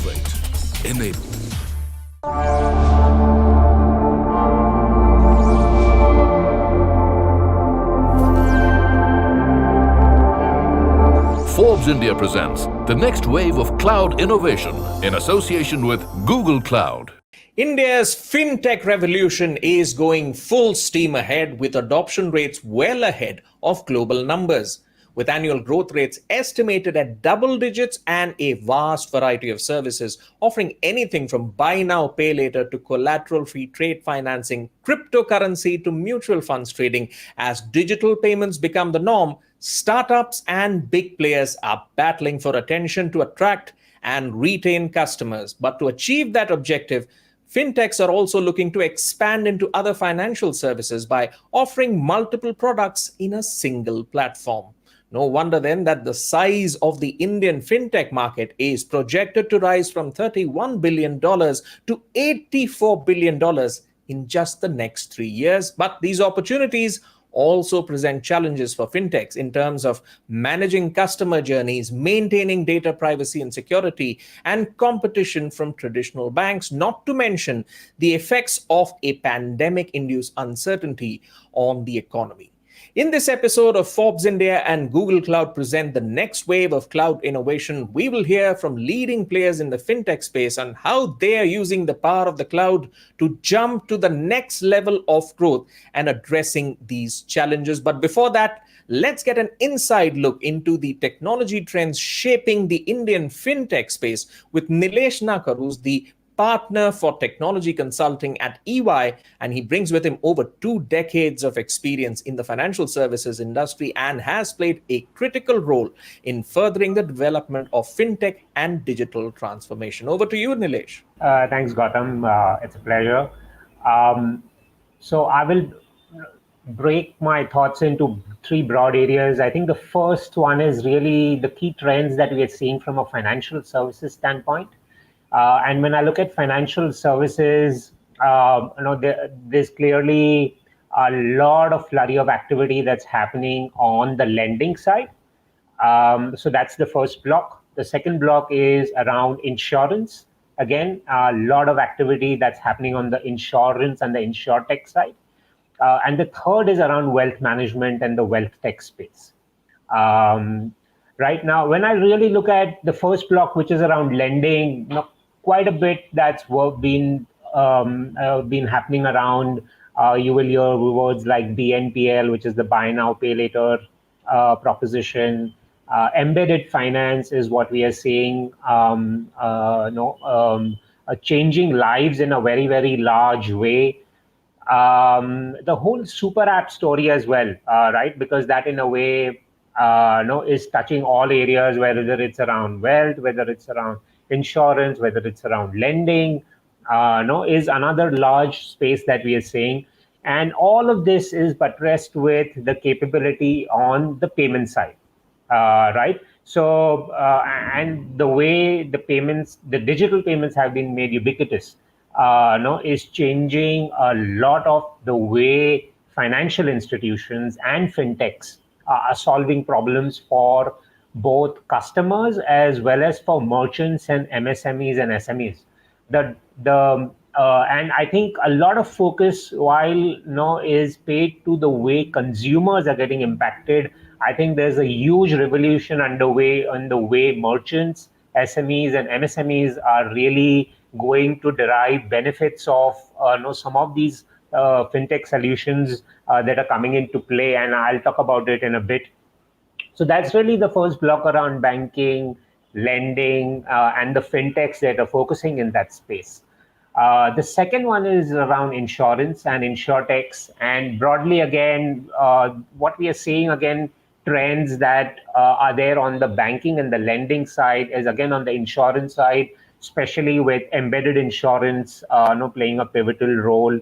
Innovate. Enable. Forbes India presents the next wave of cloud innovation in association with Google Cloud. India's fintech revolution is going full steam ahead with adoption rates well ahead of global numbers, with annual growth rates estimated at double digits and a vast variety of services offering anything from buy now, pay later to collateral free trade financing, cryptocurrency to mutual funds trading. As digital payments become the norm, startups and big players are battling for attention to attract and retain customers. But to achieve that objective, fintechs are also looking to expand into other financial services by offering multiple products in a single platform. No wonder then that the size of the Indian fintech market is projected to rise from $31 billion to $84 billion in just the next 3 years. But these opportunities also present challenges for fintechs in terms of managing customer journeys, maintaining data privacy and security, and competition from traditional banks, not to mention the effects of a pandemic induced uncertainty on the economy. In this episode of Forbes India and Google Cloud present the next wave of cloud innovation, we will hear from leading players in the fintech space on how they are using the power of the cloud to jump to the next level of growth and addressing these challenges. But before that, let's get an inside look into the technology trends shaping the Indian fintech space with Nilesh Nakar, who's the partner for technology consulting at EY, and he brings with him over 2 decades of experience in the financial services industry and has played a critical role in furthering the development of fintech and digital transformation. Over to you, Nilesh. Thanks, Gautam. It's a pleasure. So I will break my thoughts into 3 broad areas. I think the first one is really the key trends that we are seeing from a financial services standpoint. And when I look at financial services, there's clearly a lot of flurry of activity that's happening on the lending side. So that's the first block. The second block is around insurance. Again, a lot of activity that's happening on the insurance and the insurtech side. And the third is around wealth management and the wealth tech space. Right now, when I really look at the first block, which is around lending, quite a bit that's been happening around. You will hear words like BNPL, which is the buy now, pay later proposition. Embedded finance is what we are seeing, changing lives in a very, very large way. The whole super app story as well, right? Because that in a way is touching all areas, whether it's around wealth, whether it's around insurance, whether it's around lending, is another large space that we are seeing. And all of this is buttressed with the capability on the payment side, right? So, and the way the digital payments have been made ubiquitous, is changing a lot of the way financial institutions and fintechs are solving problems for both customers as well as for merchants and MSMEs and SMEs. And I think a lot of focus is paid to the way consumers are getting impacted. I think there's a huge revolution underway on the way merchants, SMEs and MSMEs are really going to derive benefits of some of these fintech solutions that are coming into play, and I'll talk about it in a bit. So that's really the first block around banking, lending, and the fintechs that are focusing in that space. The second one is around insurance and insurtechs. And broadly, again, what we are seeing, again, trends that are there on the banking and the lending side is, again, on the insurance side, especially with embedded insurance playing a pivotal role.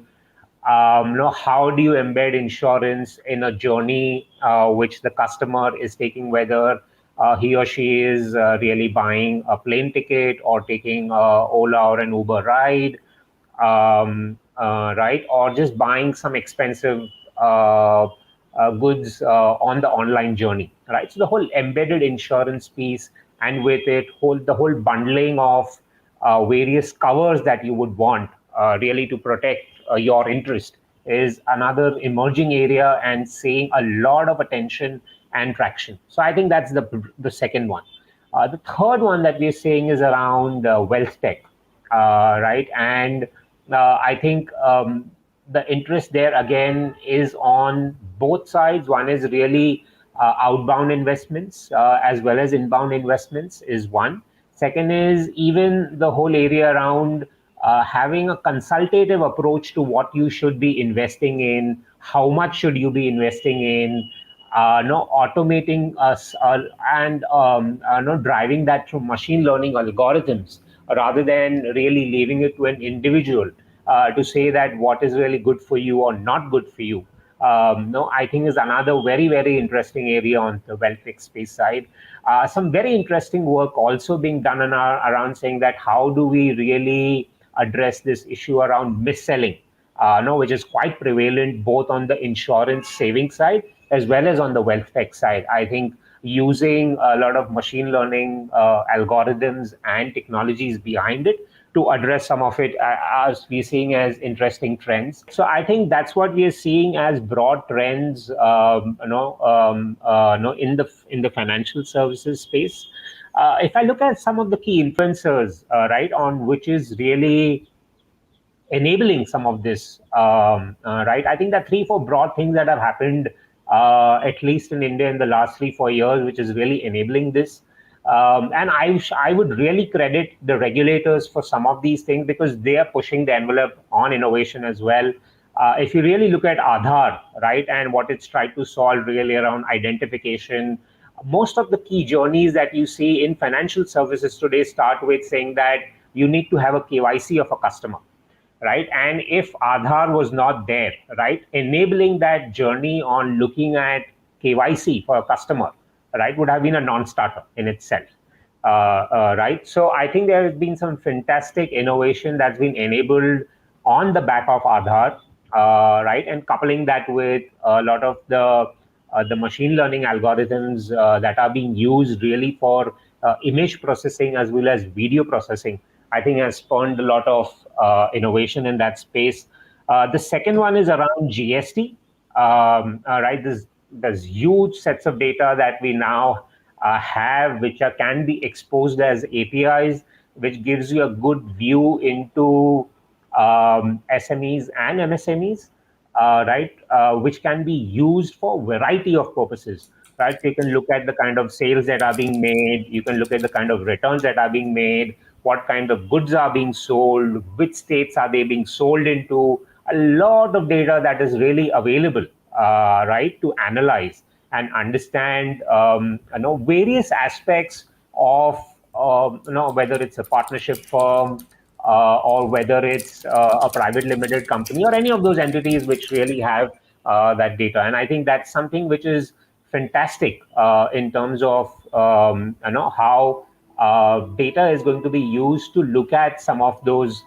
How do you embed insurance in a journey which the customer is taking, whether he or she is really buying a plane ticket or taking Ola or an Uber ride, right? Or just buying some expensive goods on the online journey, right? So the whole embedded insurance piece, and with it, the whole bundling of various covers that you would want really to protect your interest is another emerging area and seeing a lot of attention and traction. So I think that's the second one. The third one that we're seeing is around wealth tech, right? And I think the interest there again is on both sides. One is really outbound investments as well as inbound investments is one. Second is even the whole area around having a consultative approach to what you should be investing in, how much should you be investing in, no automating us and no driving that through machine learning algorithms rather than really leaving it to an individual to say that what is really good for you or not good for you. No, I think is another very, very interesting area on the wealth tech space side. Some very interesting work also being done around saying that how do we really address this issue around mis-selling, no, which is quite prevalent both on the insurance saving side as well as on the wealth tech side. I think using a lot of machine learning algorithms and technologies behind it to address some of it as we're seeing as interesting trends. So I think that's what we are seeing as broad trends, in the financial services space. If I look at some of the key influencers, right, on which is really enabling some of this, right? I think that 3-4 broad things that have happened, at least in India in the last 3-4 years, which is really enabling this. And I would really credit the regulators for some of these things because they are pushing the envelope on innovation as well. If you really look at Aadhaar, right, and what it's tried to solve really around identification, most of the key journeys that you see in financial services today start with saying that you need to have a KYC of a customer, right? And if Aadhaar was not there, right, enabling that journey on looking at KYC for a customer, right, would have been a non-starter in itself, right? So I think there has been some fantastic innovation that's been enabled on the back of Aadhaar, right, and coupling that with a lot of the machine learning algorithms that are being used really for image processing as well as video processing, I think has spawned a lot of innovation in that space. The second one is around GST, right? There's huge sets of data that we now have, which can be exposed as APIs, which gives you a good view into SMEs and MSMEs, right? Which can be used for a variety of purposes, right? You can look at the kind of sales that are being made. You can look at the kind of returns that are being made, what kind of goods are being sold, which states are they being sold into. A lot of data that is really available, right, to analyze and understand, various aspects of, whether it's a partnership firm or whether it's a private limited company or any of those entities which really have that data. And I think that's something which is fantastic in terms of, how data is going to be used to look at some of those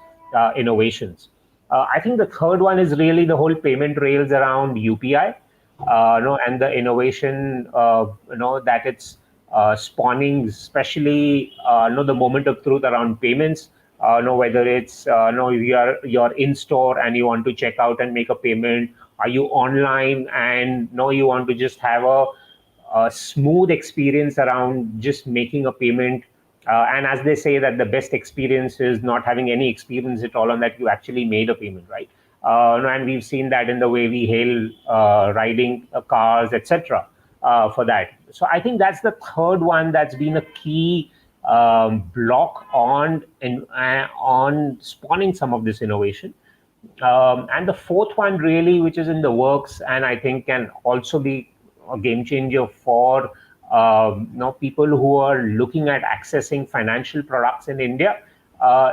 innovations. I think the third one is really the whole payment rails around UPI, and the innovation, that it's spawning, especially, the moment of truth around payments. Whether it's you're in store and you want to check out and make a payment, are you online and you want to just have a smooth experience around just making a payment. And as they say that the best experience is not having any experience at all on that you actually made a payment, right? And we've seen that in the way we hail riding cars, etc. For that. So I think that's the third one that's been a key block on spawning some of this innovation. And the fourth one really, which is in the works, and I think can also be a game changer for people who are looking at accessing financial products in India,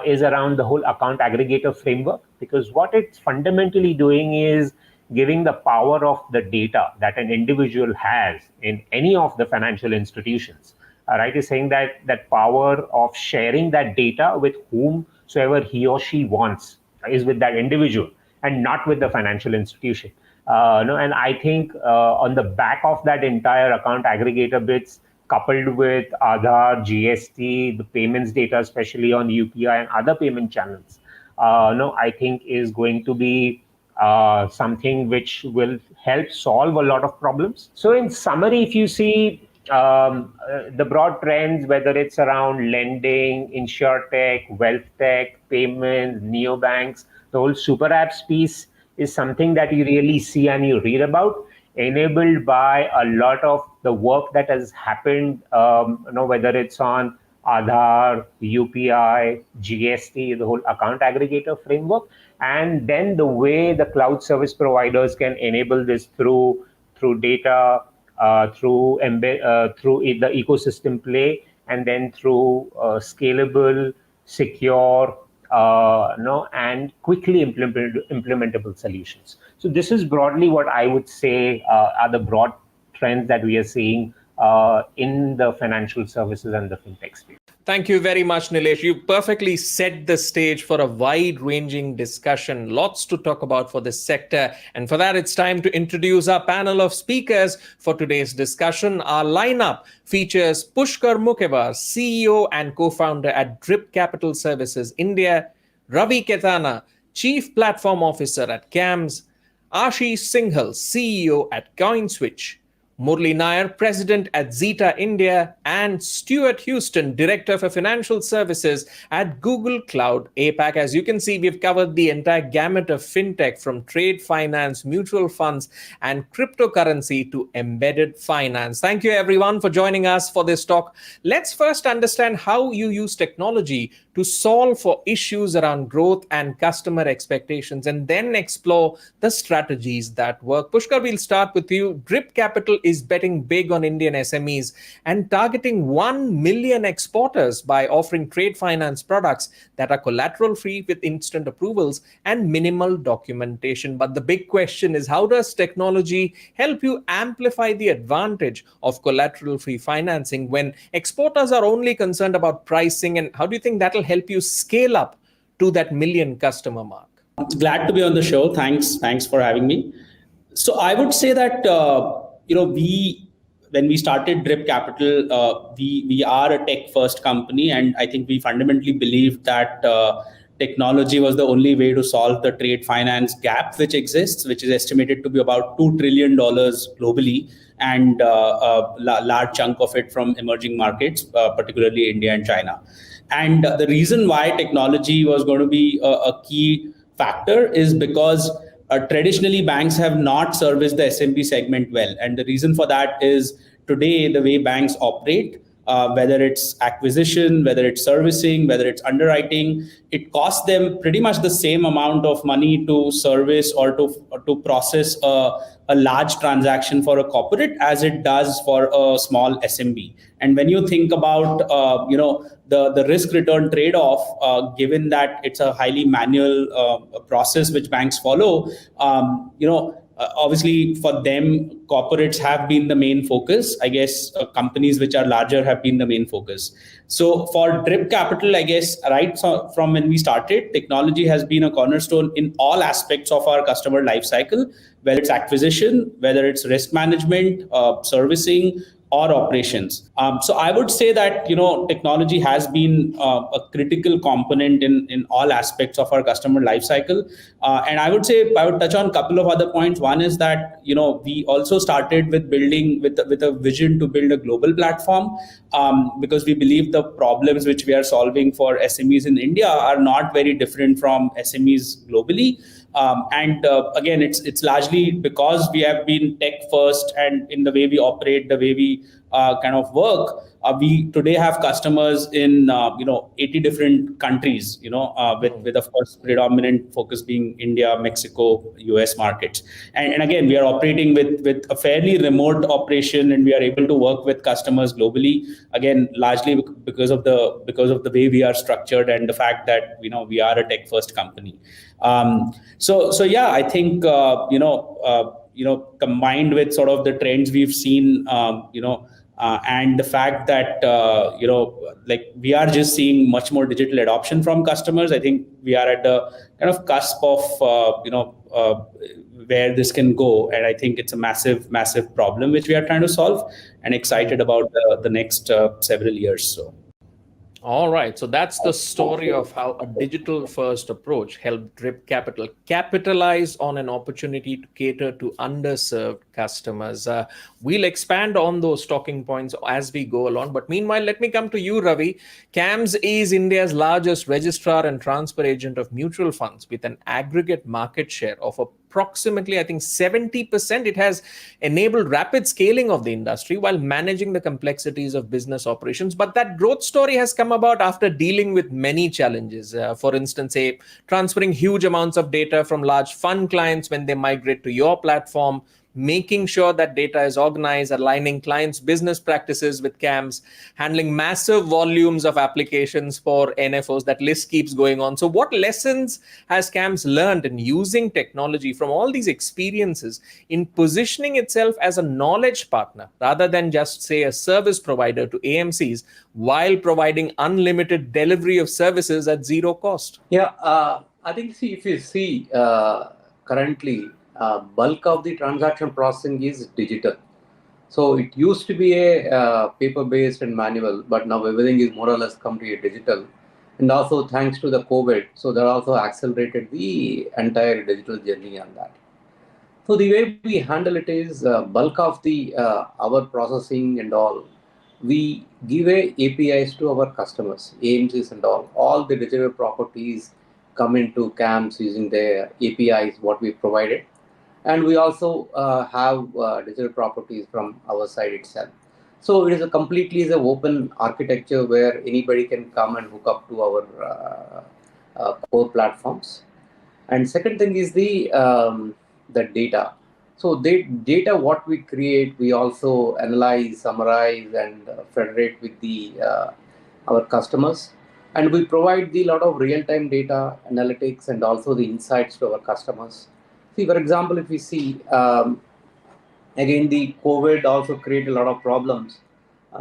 is around the whole account aggregator framework. Because what it's fundamentally doing is giving the power of the data that an individual has in any of the financial institutions. Right, is saying that power of sharing that data with whomsoever he or she wants is with that individual and not with the financial institution. And I think on the back of that entire account aggregator bits, coupled with Aadhaar, GST, the payments data, especially on UPI and other payment channels, I think is going to be something which will help solve a lot of problems. So in summary, if you see the broad trends, whether it's around lending, insurtech, wealth tech, payments, neobanks, the whole super apps piece is something that you really see and you read about, enabled by a lot of the work that has happened, whether it's on Aadhaar, UPI, GST, the whole account aggregator framework, and then the way the cloud service providers can enable this through data, through the ecosystem play, and then through scalable, secure, and quickly implementable solutions. So this is broadly what I would say are the broad trends that we are seeing in the financial services and the fintech space. Thank you very much, Nilesh. You perfectly set the stage for a wide-ranging discussion. Lots to talk about for this sector. And for that, it's time to introduce our panel of speakers for today's discussion. Our lineup features Pushkar Mukhewar, CEO and co-founder at Drip Capital Services India, Ravi Ketana, Chief Platform Officer at CAMS, Ashish Singhal, CEO at CoinSwitch, Murli Nair, President at Zeta India, and Stuart Houston, Director for Financial Services at Google Cloud APAC. As you can see, we've covered the entire gamut of fintech, from trade finance, mutual funds, and cryptocurrency to embedded finance. Thank you, everyone, for joining us for this talk. Let's first understand how you use technology to solve for issues around growth and customer expectations, and then explore the strategies that work. Pushkar, we'll start with you. Drip Capital is betting big on Indian SMEs and targeting 1 million exporters by offering trade finance products that are collateral free with instant approvals and minimal documentation. But the big question is, how does technology help you amplify the advantage of collateral free financing when exporters are only concerned about pricing? And how do you think that will help you scale up to that million customer mark? Glad to be on the show. Thanks for having me. So I would say that when we started Drip Capital, we are a tech first company, and I think we fundamentally believe that technology was the only way to solve the trade finance gap which exists, which is estimated to be about $2 trillion globally, and a large chunk of it from emerging markets, particularly India and China. And the reason why technology was going to be a key factor is because traditionally banks have not serviced the SMB segment well. And the reason for that is today the way banks operate, whether it's acquisition, whether it's servicing, whether it's underwriting, it costs them pretty much the same amount of money to service or to process a large transaction for a corporate as it does for a small SMB. And when you think about the risk return trade-off, given that it's a highly manual process which banks follow, obviously for them, corporates have been the main focus. I guess companies which are larger have been the main focus. So for Drip Capital, I guess right from when we started, technology has been a cornerstone in all aspects of our customer lifecycle, whether it's acquisition, whether it's risk management, servicing, or operations. So I would say that technology has been a critical component in all aspects of our customer lifecycle. And I would touch on a couple of other points. One is that we also started with building with a vision to build a global platform, because we believe the problems which we are solving for SMEs in India are not very different from SMEs globally. Again, it's largely because we have been tech first, and in the way we operate, the way we kind of work, we today have customers in 80 different countries, with of course predominant focus being India, Mexico, US markets. And again, we are operating with a fairly remote operation, and we are able to work with customers globally, again largely because of the way we are structured and the fact that we are a tech first company. So yeah, I think combined with sort of the trends we've seen, and the fact that like we are just seeing much more digital adoption from customers. I think we are at the kind of cusp of where this can go, and I think it's a massive problem which we are trying to solve, and excited about the next several years. So all right. So that's the story of how a digital first approach helped Drip Capital capitalize on an opportunity to cater to underserved customers. We'll expand on those talking points as we go along. But meanwhile, let me come to you, Ravi. CAMS is India's largest registrar and transfer agent of mutual funds with an aggregate market share of approximately, I think, 70%. It has enabled rapid scaling of the industry while managing the complexities of business operations. But that growth story has come about after dealing with many challenges. For instance, transferring huge amounts of data from large fund clients when they migrate to your platform, making sure that data is organized, aligning clients' business practices with CAMS, handling massive volumes of applications for NFOs. That list keeps going on. So what lessons has CAMS learned in using technology from all these experiences in positioning itself as a knowledge partner rather than just, say, a service provider to AMCs while providing unlimited delivery of services at zero cost? Yeah, I think if you see currently, bulk of the transaction processing is digital. So it used to be a paper-based and manual, but now everything is more or less come to a digital. And also thanks to the COVID, so that also accelerated the entire digital journey on that. So the way we handle it is bulk of the our processing and all, we give APIs to our customers, AMCs and all. All the digital properties come into CAMS using the APIs what we provided. And we also have digital properties from our side itself. So it is a completely open architecture where anybody can come and hook up to our core platforms. And second thing is the data. So the data what we create, we also analyze, summarize, and federate with the our customers. And we provide the lot of real-time data analytics and also the insights to our customers. See, for example, if we see, again, the COVID also created a lot of problems.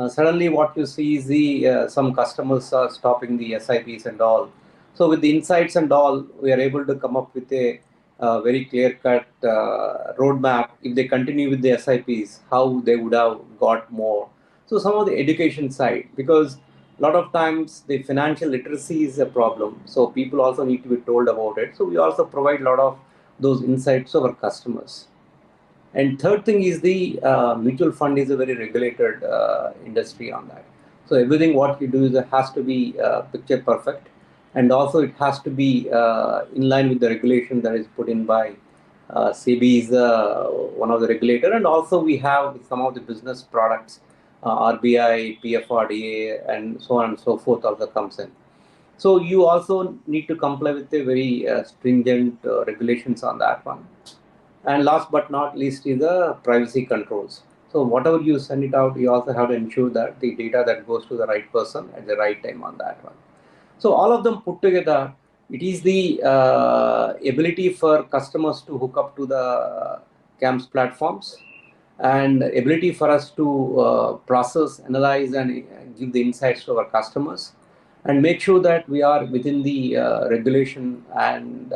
Suddenly what you see is the some customers are stopping the SIPs and all. So with the insights and all, we are able to come up with a very clear-cut roadmap. If they continue with the SIPs, how they would have got more. So some of the education side, because a lot of times the financial literacy is a problem. So people also need to be told about it. So we also provide a lot of those insights to our customers. And third thing is the mutual fund is a very regulated industry on that. So everything what you do is has to be picture perfect, and also it has to be in line with the regulation that is put in by SEBI is one of the regulator, and also we have some of the business products, RBI, PFRDA, and so on and so forth also comes in. So you also need to comply with the very stringent regulations on that one. And last but not least is the privacy controls. So whatever you send it out, you also have to ensure that the data that goes to the right person at the right time on that one. So all of them put together, it is the ability for customers to hook up to the CAMS platforms, and ability for us to process, analyze, and give the insights to our customers, and make sure that we are within the regulation and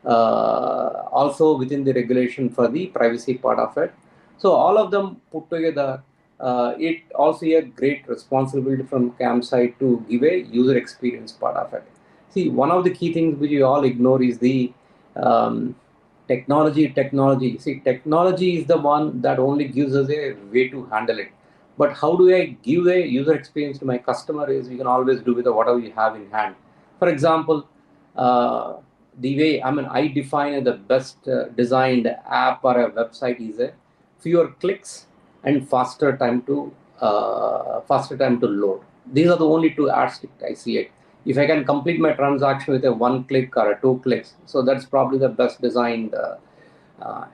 also within the regulation for the privacy part of it. So all of them put together, it also a great responsibility from CAMS side to give a user experience part of it. See, one of the key things which you all ignore is the technology. See, technology is the one that only gives us a way to handle it. But how do I give a user experience to my customer is you can always do with whatever you have in hand. For example, the way I define the best designed app or a website is a fewer clicks and faster time to load. These are the only two aspects I see it. If I can complete my transaction with a 1 click or a 2 clicks, so that's probably the best designed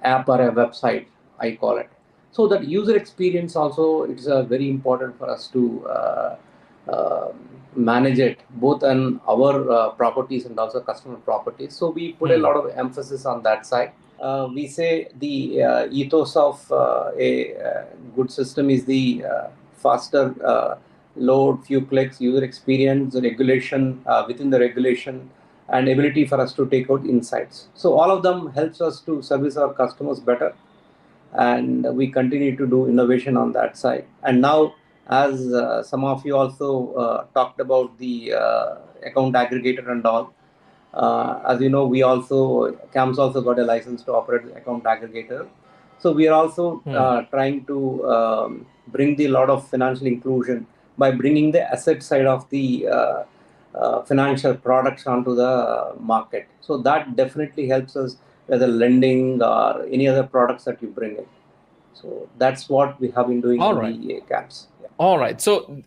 app or a website, I call it. So that user experience also, it's very important for us to manage it, both on our properties and also customer properties. So we put a lot of emphasis on that side. We say the ethos of a good system is the faster load, few clicks, user experience, regulation within the regulation, and ability for us to take out insights. So all of them helps us to service our customers better, and we continue to do innovation on that side. And now, as some of you also talked about the account aggregator and all, as you know, we also, CAMS also got a license to operate account aggregator. So we are also trying to bring the lot of financial inclusion by bringing the asset side of the financial products onto the market. So that definitely helps us, whether lending or any other products that you bring in. So that's what we have been doing in the CAMS. Yeah. All right. So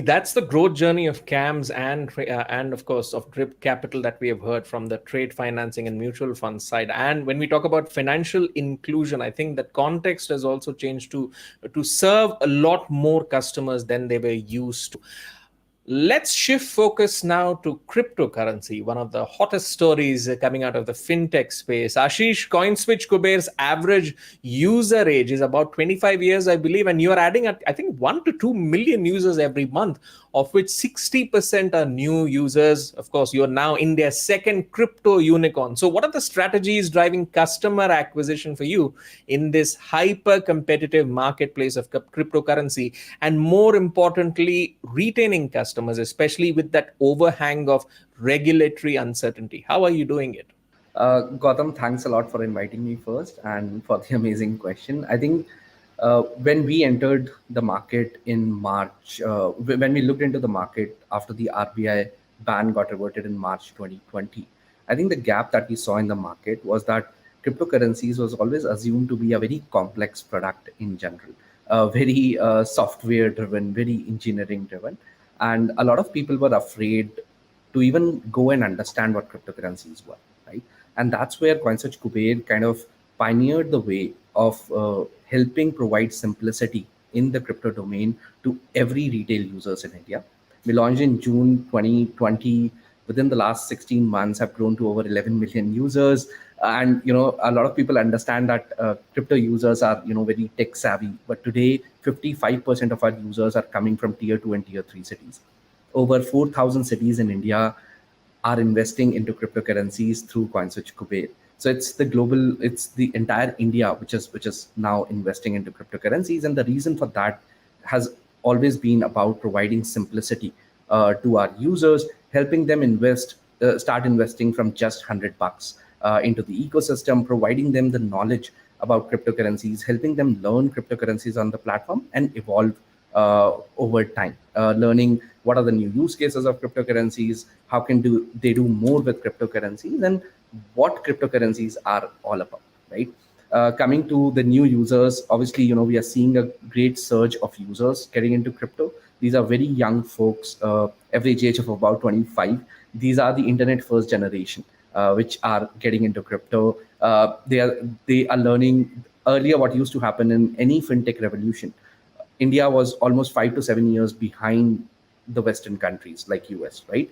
that's the growth journey of CAMS and of course of Drip Capital that we have heard from the trade financing and mutual fund side. And when we talk about financial inclusion, I think that context has also changed to serve a lot more customers than they were used to. Let's shift focus now to cryptocurrency, one of the hottest stories coming out of the fintech space. Ashish, CoinSwitch Kuber's average user age is about 25 years, I believe, and you are adding, I think, 1 to 2 million users every month, of which 60% are new users. Of course, you are now India's second crypto unicorn. So what are the strategies driving customer acquisition for you in this hyper-competitive marketplace of cryptocurrency? And more importantly, retaining customers, especially with that overhang of regulatory uncertainty. How are you doing it? Gautam, thanks a lot for inviting me first and for the amazing question. I think when we entered the market in March, when we looked into the market after the RBI ban got reverted in March 2020, I think the gap that we saw in the market was that cryptocurrencies was always assumed to be a very complex product in general, very software driven, very engineering driven. And a lot of people were afraid to even go and understand what cryptocurrencies were, right? And that's where CoinSwitch Kuber kind of pioneered the way of helping provide simplicity in the crypto domain to every retail users in India. We launched in June 2020. Within the last 16 months, have grown to over 11 million users. And a lot of people understand that crypto users are very tech savvy. But today, 55% of our users are coming from tier 2 and tier 3 cities. Over 4,000 cities in India are investing into cryptocurrencies through CoinSwitch Kuber. So it's the entire India which is now investing into cryptocurrencies, and the reason for that has always been about providing simplicity to our users, helping them start investing from just $100 into the ecosystem, providing them the knowledge about cryptocurrencies, helping them learn cryptocurrencies on the platform and evolve over time, learning what are the new use cases of cryptocurrencies, how can they do more with cryptocurrencies, and what cryptocurrencies are all about, right? Coming to the new users, obviously, we are seeing a great surge of users getting into crypto. These are very young folks, average age of about 25. These are the internet first generation, which are getting into crypto. They are learning. Earlier, what used to happen in any fintech revolution, India was almost 5 to 7 years behind the Western countries like US, right?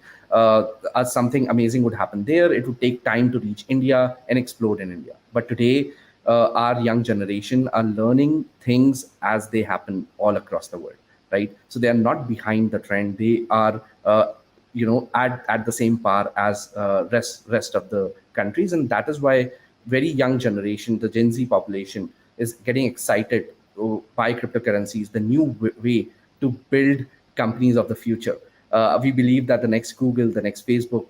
Something amazing would happen there. It would take time to reach India and explode in India. But today, our young generation are learning things as they happen all across the world, right? So they are not behind the trend. They are, at the same par as rest of the countries, and that is why very young generation, the Gen Z population, is getting excited to buy cryptocurrencies, the new way to build companies of the future. We believe that the next Google, the next Facebook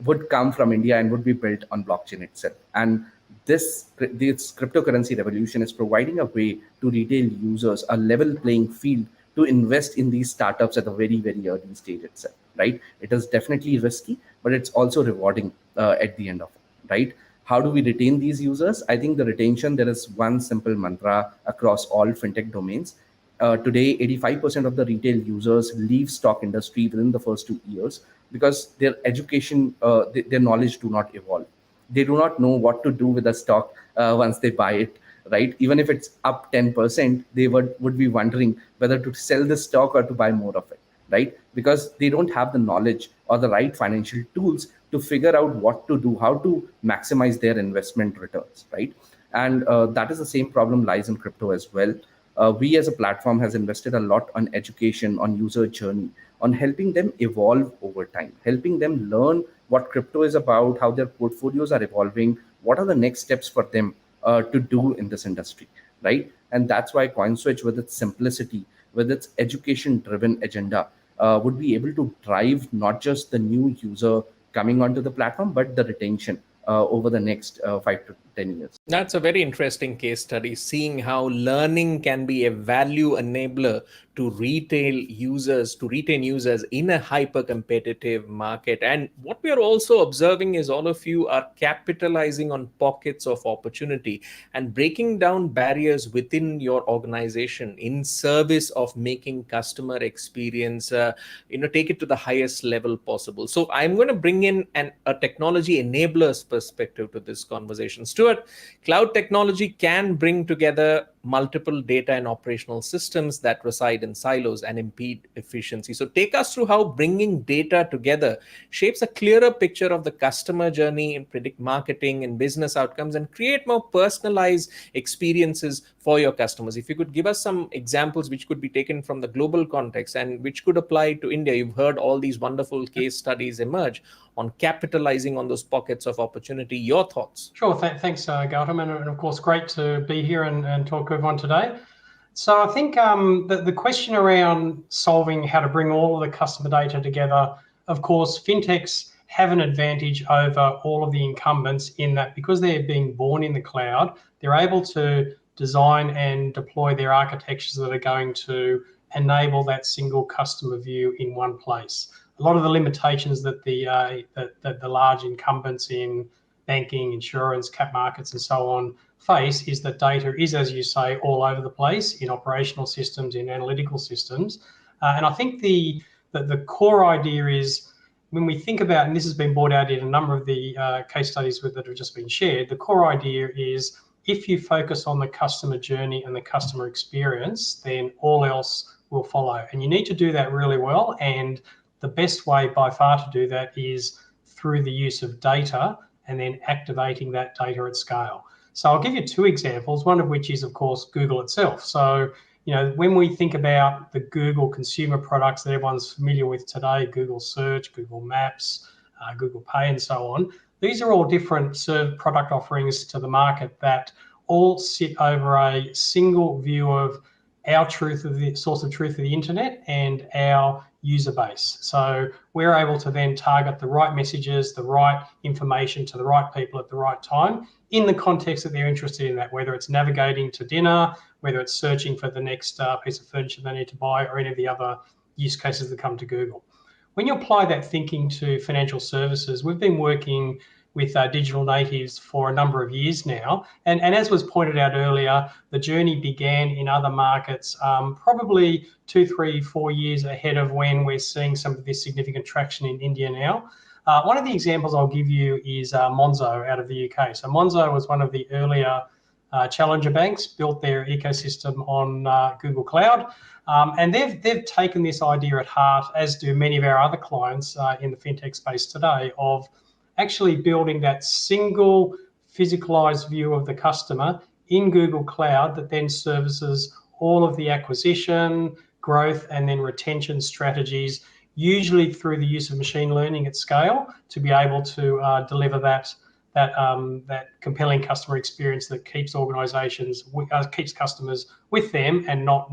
would come from India and would be built on blockchain itself. And this cryptocurrency revolution is providing a way to retail users a level playing field to invest in these startups at a very, very early stage itself, right? It is definitely risky, but it's also rewarding at the end of it, right? How do we retain these users? I think the retention, there is one simple mantra across all fintech domains. Today, 85% of the retail users leave stock industry within the first 2 years because their education, their knowledge do not evolve. They do not know what to do with the stock once they buy it, right? Even if it's up 10%, they would be wondering whether to sell the stock or to buy more of it, right? Because they don't have the knowledge or the right financial tools to figure out what to do, how to maximize their investment returns, right? And that is the same problem lies in crypto as well. We as a platform has invested a lot on education, on user journey, on helping them evolve over time, helping them learn what crypto is about, how their portfolios are evolving, what are the next steps for them to do in this industry, right? And that's why CoinSwitch, with its simplicity, with its education-driven agenda, would be able to drive not just the new user coming onto the platform, but the retention over the next 5 to 10 years. That's a very interesting case study, seeing how learning can be a value enabler to retain users in a hyper competitive market. And what we are also observing is all of you are capitalizing on pockets of opportunity and breaking down barriers within your organization in service of making customer experience, take it to the highest level possible. So I'm going to bring in a technology enablers perspective to this conversation. Stuart, cloud technology can bring together multiple data and operational systems that reside in silos and impede efficiency. So take us through how bringing data together shapes a clearer picture of the customer journey and predict marketing and business outcomes and create more personalized experiences for your customers. If you could give us some examples which could be taken from the global context and which could apply to India. You've heard all these wonderful case studies emerge on capitalizing on those pockets of opportunity. Your thoughts? Sure. Thanks, Gautam. And of course, great to be here and talk to everyone today. So I think the question around solving how to bring all of the customer data together, of course, fintechs have an advantage over all of the incumbents in that because they're being born in the cloud, they're able to design and deploy their architectures that are going to enable that single customer view in one place. A lot of the limitations that the large incumbents in banking, insurance, cap markets, and so on face is that data is, as you say, all over the place in operational systems, in analytical systems. And I think the core idea is when we think about, and this has been brought out in a number of the case studies that have just been shared, the core idea is if you focus on the customer journey and the customer experience, then all else will follow. And you need to do that really well. And the best way by far to do that is through the use of data and then activating that data at scale. So I'll give you two examples, one of which is, of course, Google itself. So, when we think about the Google consumer products that everyone's familiar with today, Google Search, Google Maps, Google Pay, and so on, these are all different product offerings to the market that all sit over a single view of our truth of the source of truth of the internet and our user base. So we're able to then target the right messages, the right information to the right people at the right time in the context that they're interested in that, whether it's navigating to dinner, whether it's searching for the next piece of furniture they need to buy, or any of the other use cases that come to Google. When you apply that thinking to financial services, we've been working with digital natives for a number of years now. And as was pointed out earlier, the journey began in other markets probably 2, 3, 4 years ahead of when we're seeing some of this significant traction in India now. One of the examples I'll give you is Monzo out of the UK. So Monzo was one of the earlier challenger banks, built their ecosystem on Google Cloud. And they've taken this idea at heart, as do many of our other clients in the fintech space today, of actually building that single physicalized view of the customer in Google Cloud that then services all of the acquisition, growth, and then retention strategies, usually through the use of machine learning at scale, to be able to deliver that compelling customer experience that keeps keeps customers with them and not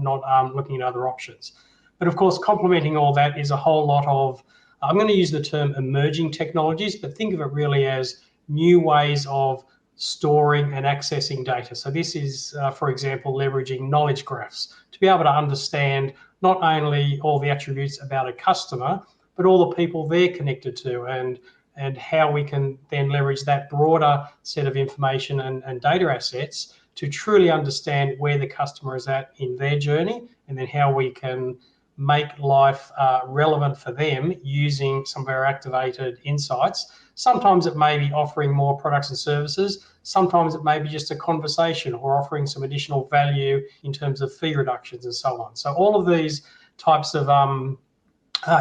looking at other options. But of course, complementing all that is a whole lot of, I'm going to use the term emerging technologies, but think of it really as new ways of storing and accessing data. So this is, for example, leveraging knowledge graphs to be able to understand not only all the attributes about a customer, but all the people they're connected to and how we can then leverage that broader set of information and data assets to truly understand where the customer is at in their journey, and then how we can make life relevant for them using some of our activated insights. Sometimes it may be offering more products and services. Sometimes it may be just a conversation or offering some additional value in terms of fee reductions and so on. So all of these types of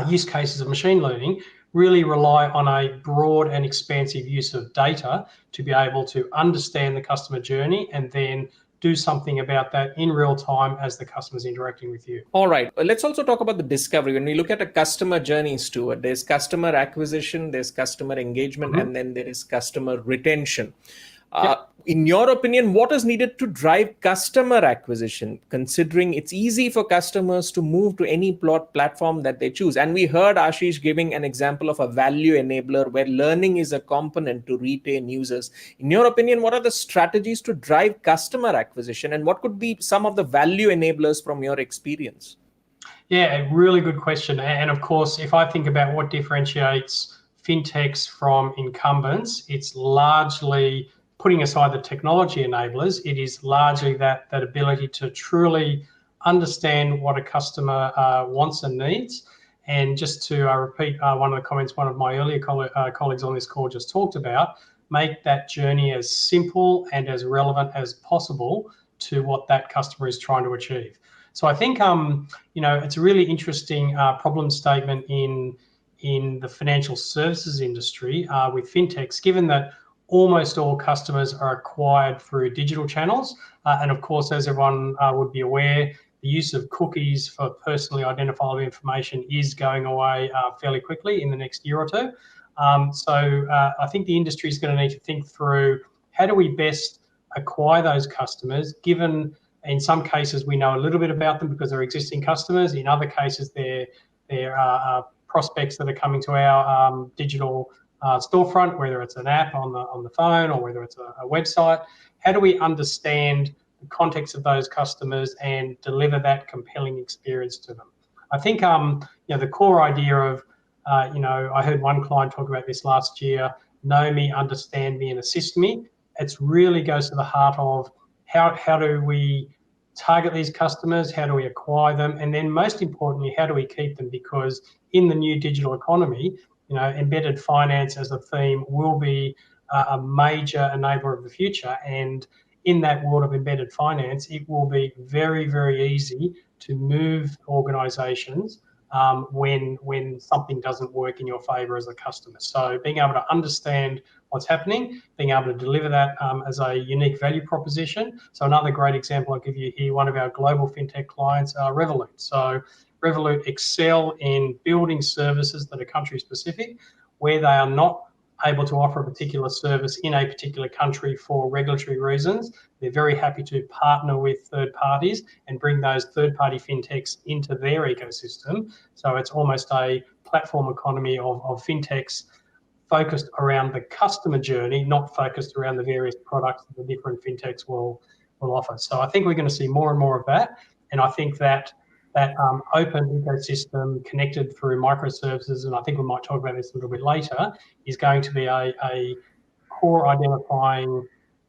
use cases of machine learning really rely on a broad and expansive use of data to be able to understand the customer journey and then do something about that in real time as the customer's interacting with you. All right. Let's also talk about the discovery. When we look at a customer journey, Stuart, there's customer acquisition, there's customer engagement, and then there is customer retention. In your opinion, what is needed to drive customer acquisition, considering it's easy for customers to move to any platform that they choose? And we heard Ashish giving an example of a value enabler where learning is a component to retain users. In your opinion, what are the strategies to drive customer acquisition, and what could be some of the value enablers from your experience? Yeah, really good question. And of course, if I think about what differentiates fintechs from incumbents, it's largely, putting aside the technology enablers, it is largely that ability to truly understand what a customer wants and needs. And just to repeat one of the comments one of my earlier colleagues on this call just talked about, make that journey as simple and as relevant as possible to what that customer is trying to achieve. So I think it's a really interesting problem statement in the financial services industry with fintechs, given that almost all customers are acquired through digital channels. And of course, as everyone would be aware, the use of cookies for personally identifiable information is going away fairly quickly in the next year or two. So I think the industry is going to need to think through, how do we best acquire those customers, given in some cases we know a little bit about them because they're existing customers. In other cases, they're prospects that are coming to our digital storefront, whether it's an app on the phone or whether it's a website. How do we understand the context of those customers and deliver that compelling experience to them? I think the core idea of I heard one client talk about this last year: know me, understand me, and assist me. It really goes to the heart of how do we target these customers, how do we acquire them, and then most importantly, how do we keep them? Because in the new digital economy, embedded finance as a theme will be a major enabler of the future. And in that world of embedded finance, it will be very, very easy to move organizations when something doesn't work in your favor as a customer. So being able to understand what's happening, being able to deliver that as a unique value proposition. So another great example I'll give you here, one of our global fintech clients, Revolut. So Revolut excel in building services that are country specific, where they are not able to offer a particular service in a particular country for regulatory reasons. They're very happy to partner with third parties and bring those third-party fintechs into their ecosystem. So it's almost a platform economy of fintechs focused around the customer journey, not focused around the various products that the different fintechs will offer. So I think we're going to see more and more of that. And I think that open ecosystem connected through microservices, and I think we might talk about this a little bit later, is going to be a core identifying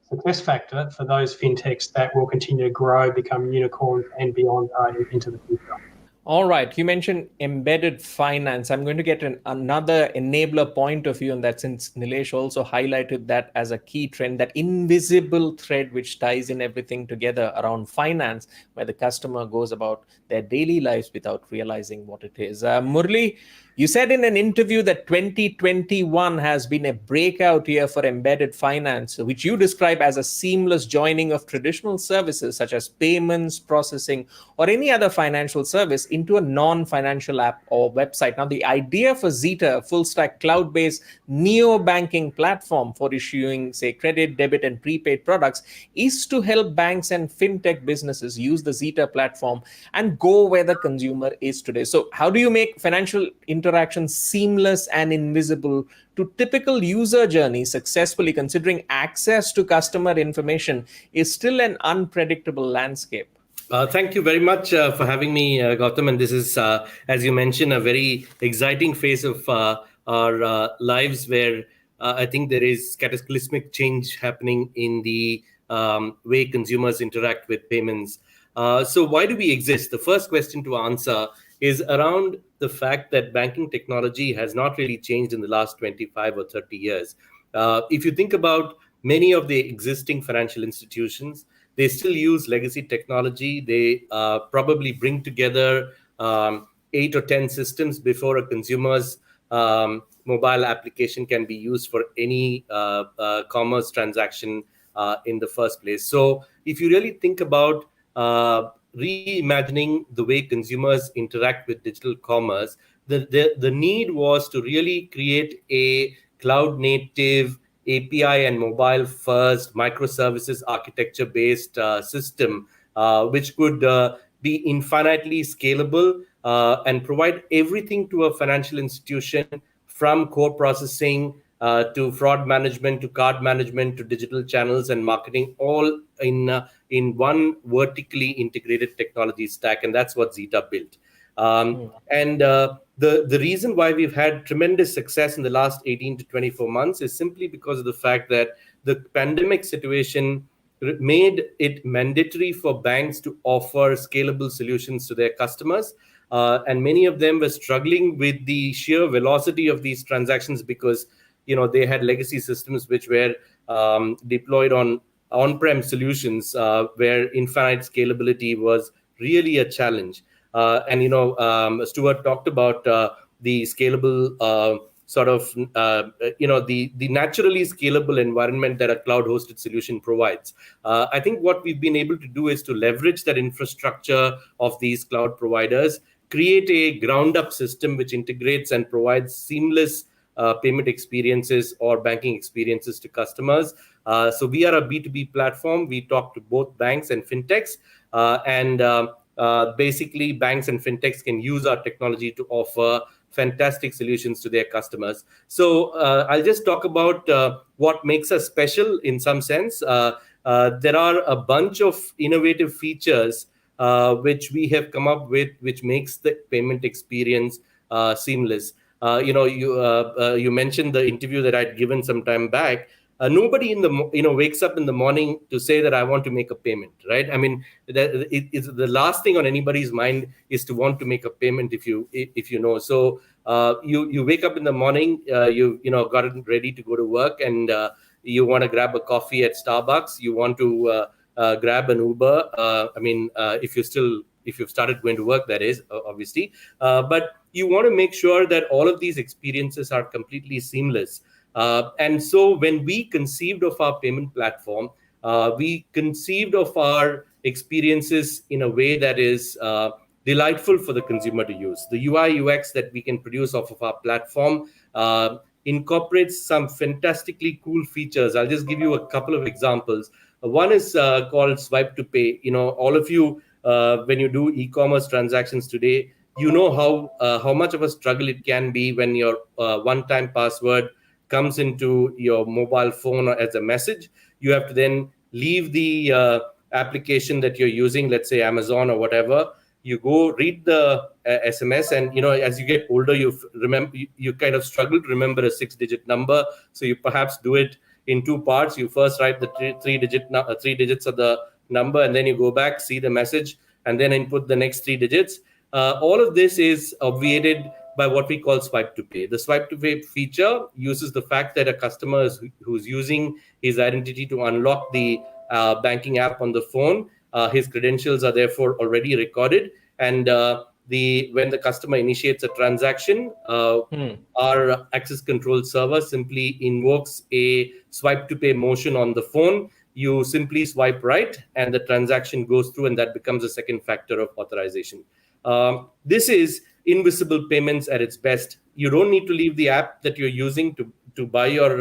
success factor for those fintechs that will continue to grow, become unicorns and beyond into the future. All right. You mentioned embedded finance. I'm going to get another enabler point of view on that, since Nilesh also highlighted that as a key trend, that invisible thread which ties in everything together around finance, where the customer goes about their daily lives without realizing what it is. Murli, you said in an interview that 2021 has been a breakout year for embedded finance, which you describe as a seamless joining of traditional services such as payments, processing, or any other financial service into a non-financial app or website. Now, the idea for Zeta, a full-stack cloud-based neo-banking platform for issuing, say, credit, debit, and prepaid products, is to help banks and fintech businesses use the Zeta platform and go where the consumer is today. So how do you make financial interaction seamless and invisible to typical user journeys successfully, considering access to customer information is still an unpredictable landscape? Thank you very much for having me, Gautam. And this is, as you mentioned, a very exciting phase of our lives where I think there is cataclysmic change happening in the way consumers interact with payments. So why do we exist? The first question to answer is around the fact that banking technology has not really changed in the last 25 or 30 years. If you think about many of the existing financial institutions, they still use legacy technology. They probably bring together 8 or 10 systems before a consumer's mobile application can be used for any commerce transaction in the first place. So if you really think about reimagining the way consumers interact with digital commerce, the need was to really create a cloud native API and mobile first microservices architecture based system, which could be infinitely scalable and provide everything to a financial institution, from core processing to fraud management, to card management, to digital channels and marketing, all in one vertically integrated technology stack. And that's what Zeta built. And the reason why we've had tremendous success in the last 18 to 24 months is simply because of the fact that the pandemic situation made it mandatory for banks to offer scalable solutions to their customers. And many of them were struggling with the sheer velocity of these transactions because they had legacy systems which were deployed on-prem solutions where infinite scalability was really a challenge. Stuart talked about the scalable the naturally scalable environment that a cloud-hosted solution provides. I think what we've been able to do is to leverage that infrastructure of these cloud providers, create a ground-up system which integrates and provides seamless payment experiences or banking experiences to customers. So we are a B2B platform. We talk to both banks and fintechs, basically banks and fintechs can use our technology to offer fantastic solutions to their customers. So I'll just talk about what makes us special in some sense. There are a bunch of innovative features which we have come up with, which makes the payment experience seamless. You mentioned the interview that I'd given some time back. Nobody wakes up in the morning to say that I want to make a payment, right? I mean, it's the last thing on anybody's mind is to want to make a payment if you know. So you wake up in the morning, you got it ready to go to work, and you want to grab a coffee at Starbucks. You want to grab an Uber. If you've started going to work, that is obviously. But you want to make sure that all of these experiences are completely seamless. And so when we conceived of our payment platform, we conceived of our experiences in a way that is delightful for the consumer to use. The UI UX that we can produce off of our platform incorporates some fantastically cool features. I'll just give you a couple of examples. One is called Swipe to Pay. All of you, when you do e-commerce transactions today, how much of a struggle it can be when your one-time password comes into your mobile phone as a message. You have to then leave the application that you're using, let's say Amazon or whatever. You go read the SMS, and as you get older, you kind of struggle to remember a 6-digit number. So you perhaps do it in two parts. You first write the three digits of the number, and then you go back, see the message, and then input the next 3 digits. All of this is obviated by what we call Swipe to Pay. The Swipe to Pay feature uses the fact that a customer who's using his identity to unlock the banking app on the phone, his credentials are therefore already recorded. And when the customer initiates a transaction, our access control server simply invokes a Swipe to Pay motion on the phone. You simply swipe right, and the transaction goes through, and that becomes a second factor of authorization. This is invisible payments at its best. You don't need to leave the app that you're using to buy your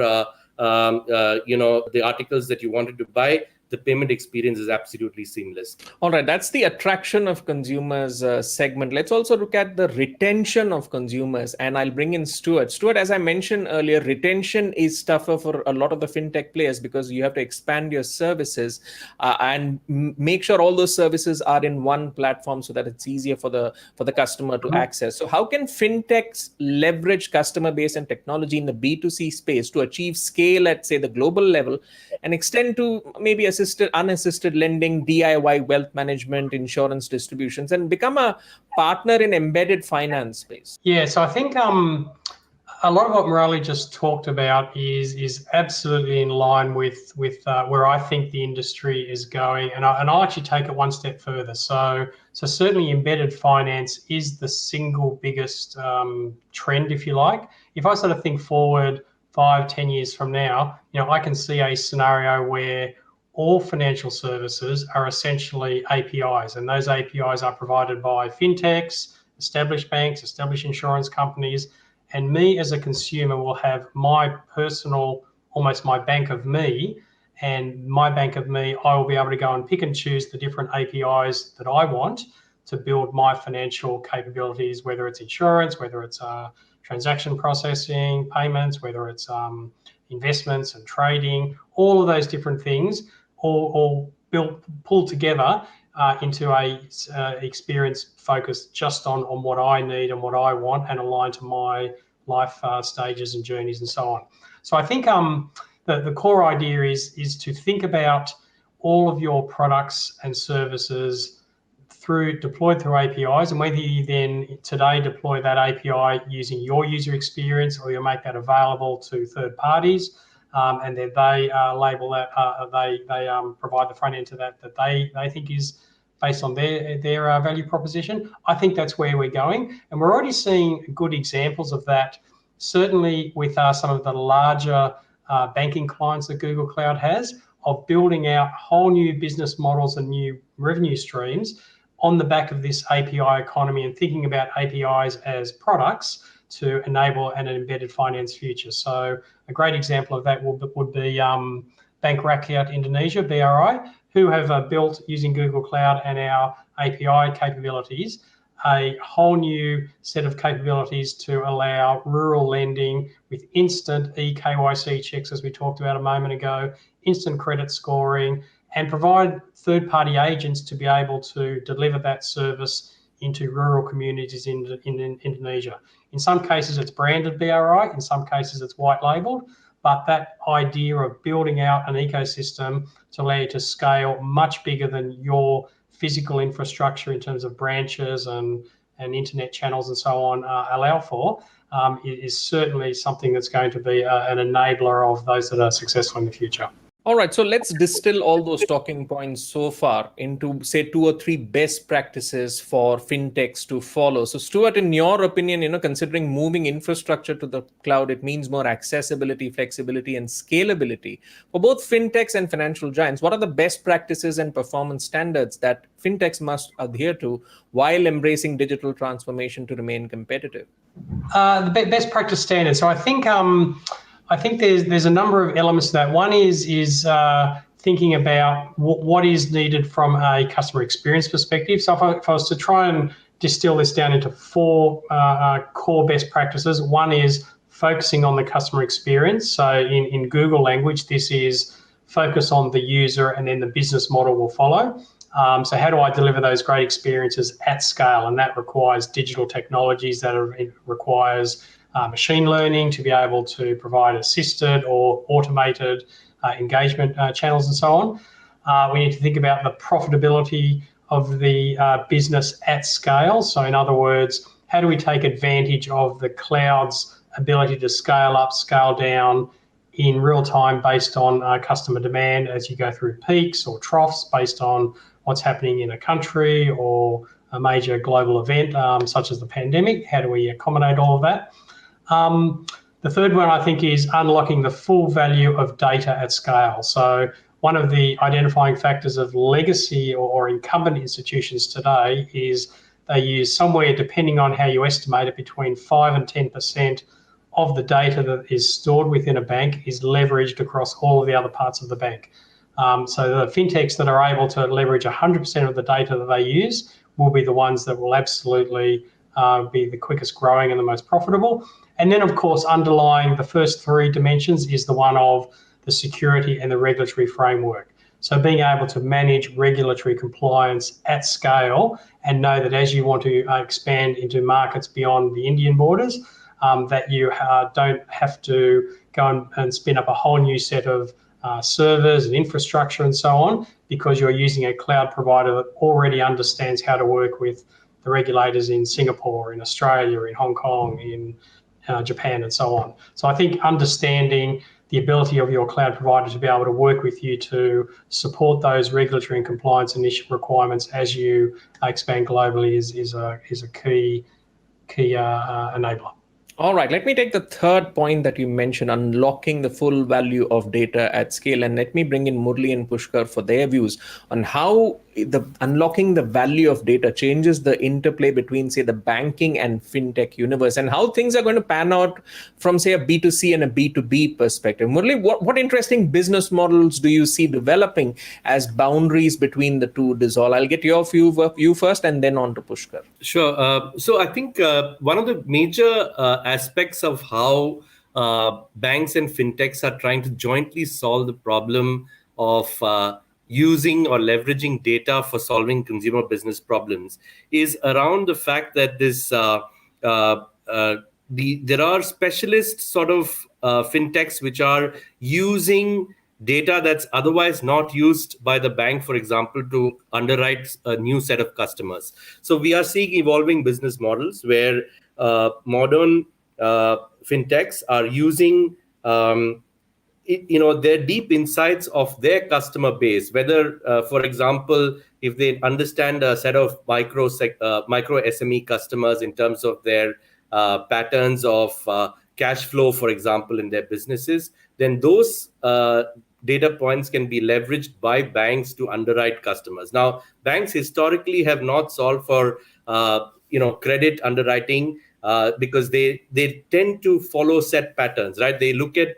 the articles that you wanted to buy. The payment experience is absolutely seamless. All right, that's the attraction of consumers segment. Let's also look at the retention of consumers, and I'll bring in Stuart. Stuart, as I mentioned earlier, retention is tougher for a lot of the fintech players because you have to expand your services and make sure all those services are in one platform so that it's easier for the customer to access. So how can fintechs leverage customer base and technology in the B2C space to achieve scale at, say, the global level and extend to maybe unassisted lending, DIY wealth management, insurance distributions, and become a partner in embedded finance space? Yeah, so I think a lot of what Murali just talked about is absolutely in line with where I think the industry is going, and I'll actually take it one step further. So certainly embedded finance is the single biggest trend, if you like. If I sort of think forward 5-10 years from now, I can see a scenario where all financial services are essentially APIs, and those APIs are provided by fintechs, established banks, established insurance companies, and me as a consumer will have my personal, almost my bank of me, and my bank of me, I will be able to go and pick and choose the different APIs that I want to build my financial capabilities, whether it's insurance, whether it's transaction processing, payments, whether it's investments and trading, all of those different things, all pulled together into a experience focused just on what I need and what I want, and aligned to my life stages and journeys and so on. So I think the core idea is to think about all of your products and services deployed through APIs, and whether you then today deploy that API using your user experience, or you make that available to third parties, and then they label that, they provide the front end to that they think is based on their value proposition. I think that's where we're going, and we're already seeing good examples of that, certainly with some of the larger banking clients that Google Cloud has, of building out whole new business models and new revenue streams on the back of this API economy, and thinking about APIs as products to enable an embedded finance future. So a great example of that would be Bank Rakyat Indonesia, BRI, who have built, using Google Cloud and our API capabilities, a whole new set of capabilities to allow rural lending with instant eKYC checks, as we talked about a moment ago, instant credit scoring, and provide third-party agents to be able to deliver that service into rural communities in Indonesia. In some cases, it's branded BRI. In some cases, it's white-labelled. But that idea of building out an ecosystem to allow you to scale much bigger than your physical infrastructure in terms of branches and internet channels and so on allow for, is certainly something that's going to be an enabler of those that are successful in the future. All right, so let's distill all those talking points so far into, say, 2 or 3 best practices for fintechs to follow. So, Stuart, in your opinion, considering moving infrastructure to the cloud, it means more accessibility, flexibility, and scalability for both fintechs and financial giants. What are the best practices and performance standards that fintechs must adhere to while embracing digital transformation to remain competitive? The best practice standards. So, I think there's a number of elements to that. One is thinking about what is needed from a customer experience perspective. So if I was to try and distill this down into 4 core best practices, one is focusing on the customer experience. So in Google language, this is focus on the user, and then the business model will follow. So how do I deliver those great experiences at scale? And that requires digital technologies, it requires machine learning to be able to provide assisted or automated engagement channels and so on. We need to think about the profitability of the business at scale. So in other words, how do we take advantage of the cloud's ability to scale up, scale down in real time based on customer demand as you go through peaks or troughs based on what's happening in a country or a major global event such as the pandemic? How do we accommodate all of that? The third one, I think, is unlocking the full value of data at scale. So one of the identifying factors of legacy or incumbent institutions today is they use somewhere, depending on how you estimate it, between 5 and 10% of the data that is stored within a bank is leveraged across all of the other parts of the bank. So the fintechs that are able to leverage 100% of the data that they use will be the ones that will absolutely be the quickest growing and the most profitable. And then, of course, underlying the first 3 dimensions is the one of the security and the regulatory framework. So being able to manage regulatory compliance at scale and know that as you want to expand into markets beyond the Indian borders, that you don't have to go and spin up a whole new set of servers and infrastructure and so on, because you're using a cloud provider that already understands how to work with the regulators in Singapore, in Australia, in Hong Kong, in Japan, and so on. So I think understanding the ability of your cloud provider to be able to work with you to support those regulatory and compliance initial requirements as you expand globally is a key enabler. All right, let me take the third point that you mentioned, unlocking the full value of data at scale. And let me bring in Murli and Pushkar for their views on how the unlocking the value of data changes the interplay between, say, the banking and fintech universe, and how things are going to pan out from, say, a B2C and a B2B perspective. Murli, what interesting business models do you see developing as boundaries between the two dissolve? I'll get your view first and then on to Pushkar. Sure. So I think one of the major aspects of how banks and fintechs are trying to jointly solve the problem of using or leveraging data for solving consumer business problems is around the fact that there are specialist sort of fintechs which are using data that's otherwise not used by the bank, for example, to underwrite a new set of customers. So we are seeing evolving business models where modern fintechs are using their deep insights of their customer base, whether, for example, if they understand a set of micro SME customers in terms of their patterns of cash flow, for example, in their businesses, then those data points can be leveraged by banks to underwrite customers. Now, banks historically have not solved for credit underwriting because they tend to follow set patterns, right? They look at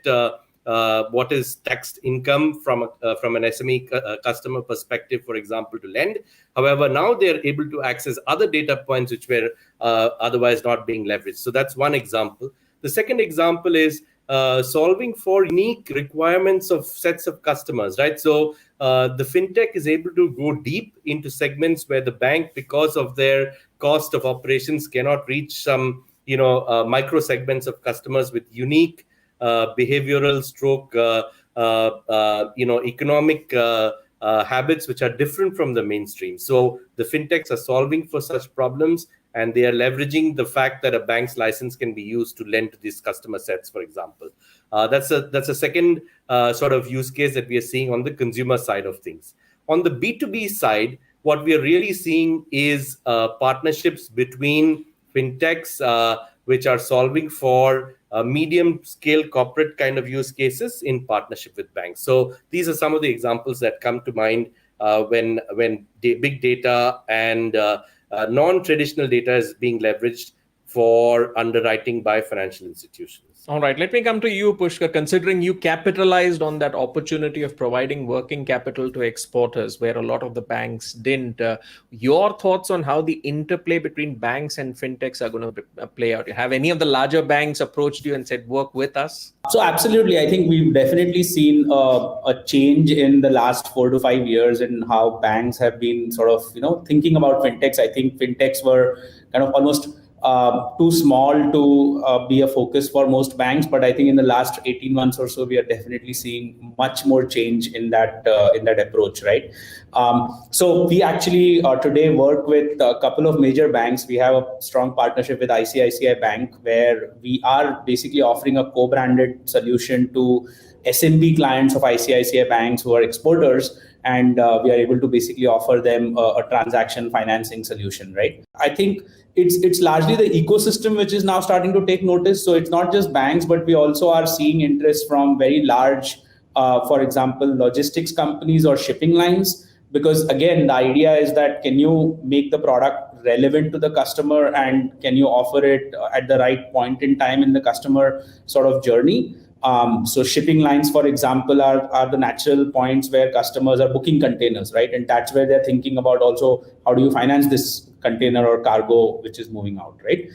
what is taxed income from an SME customer perspective, for example, to lend. However, now they're able to access other data points which were otherwise not being leveraged. So that's one example. The second example is solving for unique requirements of sets of customers, right? So the fintech is able to go deep into segments where the bank, because of their cost of operations, cannot reach some micro segments of customers with unique behavioral stroke economic habits which are different from the mainstream. So the fintechs are solving for such problems, and they are leveraging the fact that a bank's license can be used to lend to these customer sets, for example. That's a second sort of use case that we are seeing on the consumer side of things. On the B2B side, what we are really seeing is partnerships between fintechs which are solving for medium-scale corporate kind of use cases in partnership with banks. So these are some of the examples that come to mind when big data and non-traditional data is being leveraged for underwriting by financial institutions. All right, let me come to you, Pushkar. Considering you capitalized on that opportunity of providing working capital to exporters, where a lot of the banks didn't, your thoughts on how the interplay between banks and fintechs are going to play out? Have any of the larger banks approached you and said, work with us? So absolutely, I think we've definitely seen a change in the last 4 to 5 years in how banks have been sort of thinking about fintechs. I think fintechs were kind of almost too small to be a focus for most banks, but I think in the last 18 months or so, we are definitely seeing much more change in that approach, right? So we actually today work with a couple of major banks. We have a strong partnership with ICICI Bank, where we are basically offering a co-branded solution to SMB clients of ICICI banks who are exporters, and we are able to basically offer them a transaction financing solution, right? I think it's largely the ecosystem which is now starting to take notice. So it's not just banks, but we also are seeing interest from very large, for example, logistics companies or shipping lines. Because again, the idea is that can you make the product relevant to the customer, and can you offer it at the right point in time in the customer sort of journey? So shipping lines, for example, are the natural points where customers are booking containers, right? And that's where they're thinking about also, how do you finance this container or cargo which is moving out, right?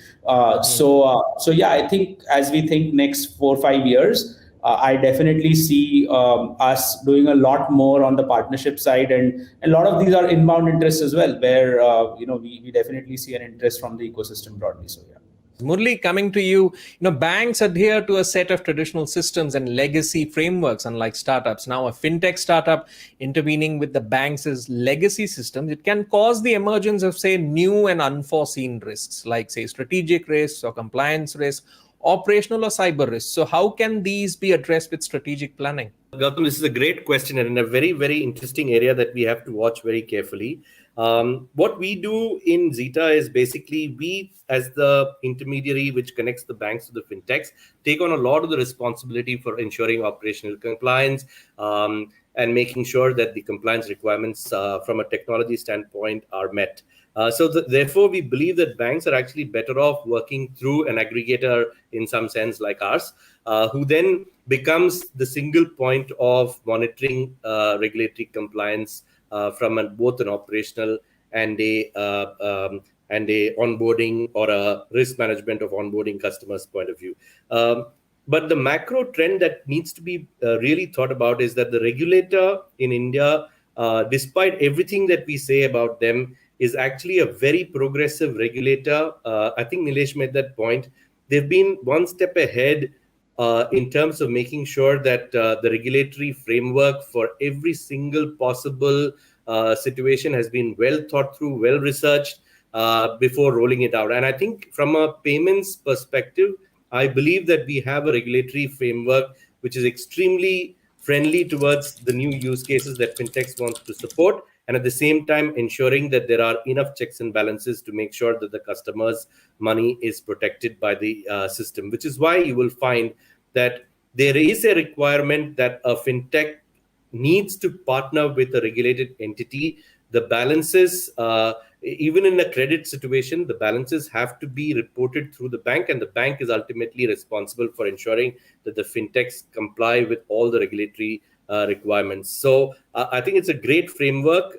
So yeah, I think as we think next 4 or 5 years, I definitely see us doing a lot more on the partnership side, and a lot of these are inbound interests as well, where we definitely see an interest from the ecosystem broadly. So yeah. Murli, coming to you, banks adhere to a set of traditional systems and legacy frameworks, unlike startups. Now, a fintech startup intervening with the bank's legacy systems, it can cause the emergence of, say, new and unforeseen risks, like, say, strategic risks or compliance risks, operational or cyber risks. So how can these be addressed with strategic planning? Gautam, this is a great question and a very, very interesting area that we have to watch very carefully. What we do in Zeta is basically we, as the intermediary which connects the banks to the fintechs, take on a lot of the responsibility for ensuring operational compliance and making sure that the compliance requirements from a technology standpoint are met. Therefore, we believe that banks are actually better off working through an aggregator in some sense like ours, who then becomes the single point of monitoring regulatory compliance from both an operational and a onboarding or a risk management of onboarding customers point of view. But the macro trend that needs to be really thought about is that the regulator in India, despite everything that we say about them, is actually a very progressive regulator. I think Nilesh made that point. They've been one step ahead in terms of making sure that the regulatory framework for every single possible situation has been well thought through, well researched before rolling it out. And I think from a payments perspective, I believe that we have a regulatory framework which is extremely friendly towards the new use cases that fintechs want to support, and at the same time ensuring that there are enough checks and balances to make sure that the customer's money is protected by the system, which is why you will find that there is a requirement that a fintech needs to partner with a regulated entity. The balances, even in a credit situation, the balances have to be reported through the bank, and the bank is ultimately responsible for ensuring that the fintechs comply with all the regulatory requirements. So I think it's a great framework.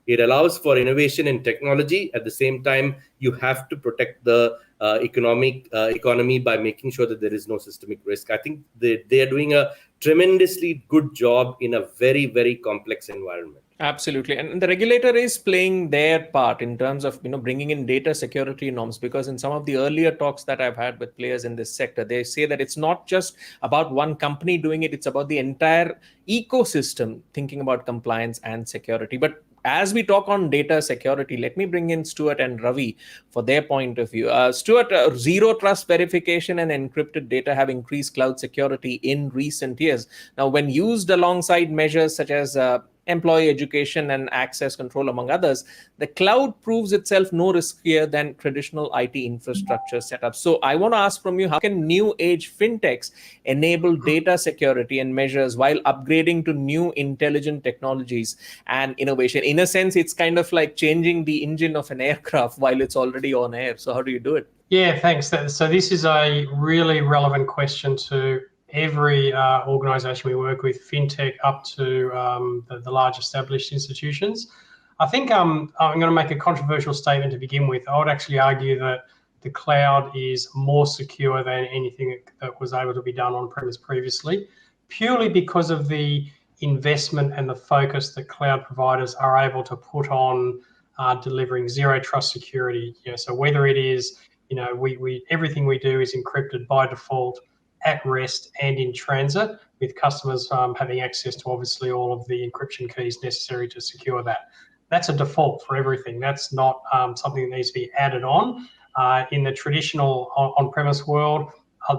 It allows for innovation in technology. At the same time, you have to protect the economy by making sure that there is no systemic risk. I think they are doing a tremendously good job in a very, very complex environment. Absolutely. And the regulator is playing their part in terms of, bringing in data security norms, because in some of the earlier talks that I've had with players in this sector, they say that it's not just about one company doing it, it's about the entire ecosystem thinking about compliance and security. But as we talk on data security, let me bring in Stuart and Ravi for their point of view. Stuart, zero trust verification and encrypted data have increased cloud security in recent years. Now, when used alongside measures such as employee education and access control, among others, the cloud proves itself no riskier than traditional IT infrastructure setups. So I want to ask from you, how can new age fintechs enable data security and measures while upgrading to new intelligent technologies and innovation? In a sense, it's kind of like changing the engine of an aircraft while it's already on air. So how do you do it? Yeah, thanks. So this is a really relevant question to every organization we work with, fintech up to the large established institutions. I think I'm going to make a controversial statement to begin with. I would actually argue that the cloud is more secure than anything that was able to be done on premise previously, purely because of the investment and the focus that cloud providers are able to put on delivering zero trust security. So whether it is, everything we do is encrypted by default, at rest and in transit, with customers having access to obviously all of the encryption keys necessary to secure that. That's a default for everything. That's not something that needs to be added on. In the traditional on-premise world,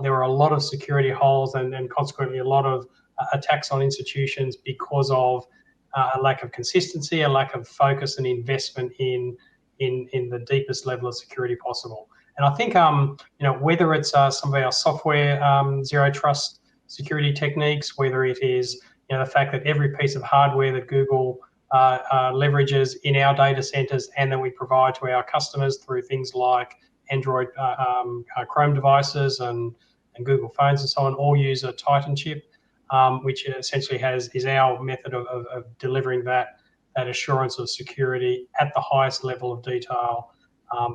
there are a lot of security holes and consequently a lot of attacks on institutions because of a lack of consistency, a lack of focus and investment in the deepest level of security possible. And I think, whether it's some of our software zero trust security techniques, whether it is, the fact that every piece of hardware that Google leverages in our data centers and that we provide to our customers through things like Android Chrome devices and Google phones and so on, all use a Titan chip, which essentially is our method of delivering that assurance of security at the highest level of detail